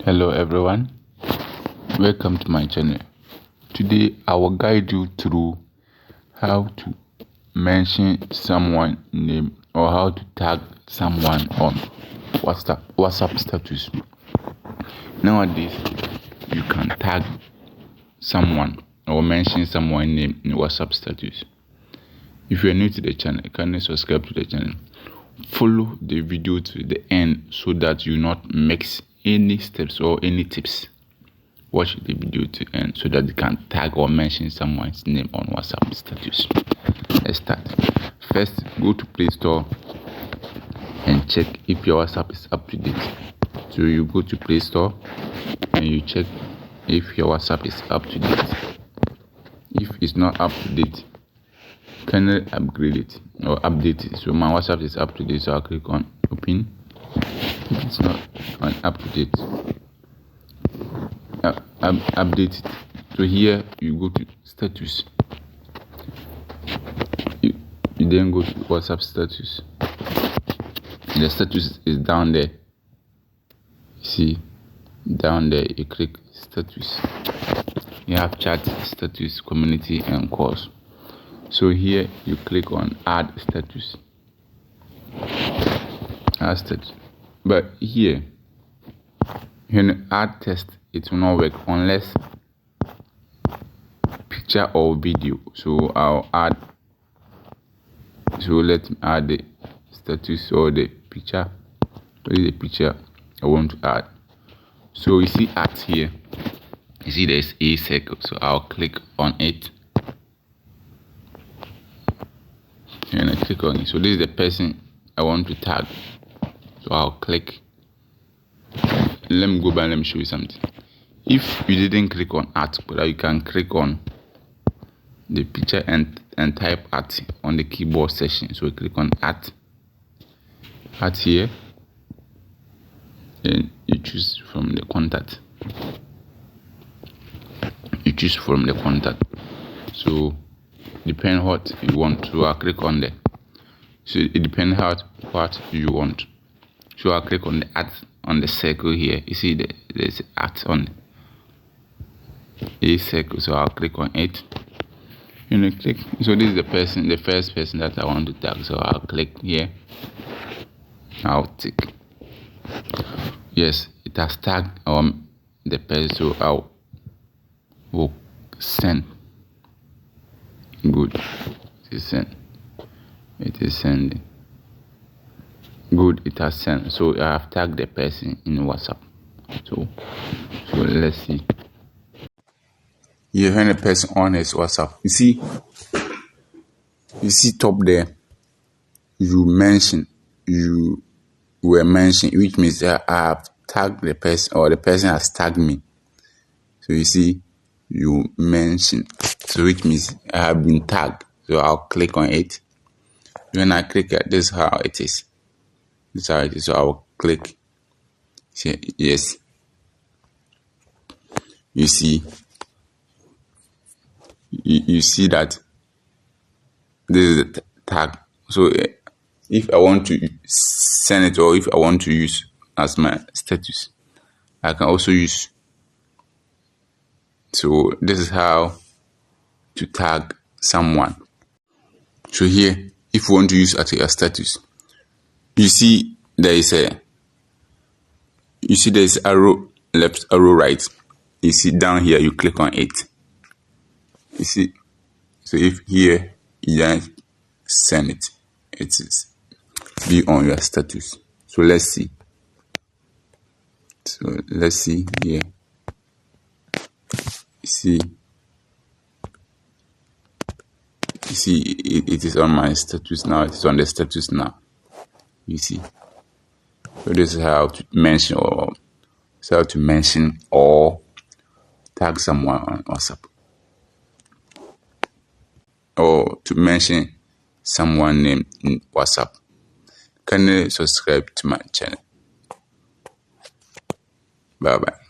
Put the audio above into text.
Hello everyone, welcome to my channel. Today I will guide you through how to mention someone's name or how to tag someone on WhatsApp status. Nowadays you can tag someone or mention someone's name in WhatsApp status. If you are new to the channel, kindly subscribe to the channel. Follow the video to the end so that you not mix any steps or any tips. Watch the video to end so that you can tag or mention someone's name on WhatsApp status. Let's start. First, go to Play Store and check if your WhatsApp is up to date. So you go to Play Store and you check if your WhatsApp is up to date. If it's not up to date, can I upgrade it or update it? So my WhatsApp is up to date, so I'll click on open. If it's not up to date, update it. So here you go to status. You then go to WhatsApp status. The status is down there. See, down there you click status. You have chat, status, community, and calls. So here you click on add status. Add status. But here, when you add text, it will not work unless picture or video. So I'll add. So let me add the status or the picture. What is the picture I want to add? So you see at here, you see there's a circle. So I'll click on it. And I click on it. So this is the person I want to tag. So I'll click. Let me go back and let me show you something. If you didn't click on art, but you can click on the picture and type art on the keyboard section. So click on art here, and you choose from the contact. So depend what you want. So I'll click on there. So it depends what you want. So I'll click on the art on the circle here. You see there's art on a circle. So I'll click on it. And you click. So this is the first person that I want to tag. So I'll click here. I'll tick. Yes, it has tagged the person. So I'll send. Good. It is sent. It is sending. Good, it has sent. So I have tagged the person in WhatsApp. So let's see. You have a person on his WhatsApp. You see top there. You were mentioned, which means that I have tagged the person or the person has tagged me. So you see, you mentioned. So which means I have been tagged. So I'll click on it. When I click it, this is how it is. So I'll click. Say yes. You see that this is the tag. So if I want to send it or if I want to use as my status, I can also use. So this is how to tag someone. So here, if you want to use as a status, you see there's arrow left, arrow right. You see down here, you click on it. You see, so if here you then send it, it is be on your status. So let's see. So let's see here. You see it is on my status now. It is on the status now. You see. So this is how to mention or tag someone on WhatsApp, or to mention someone name in WhatsApp. Can you subscribe to my channel? Bye bye.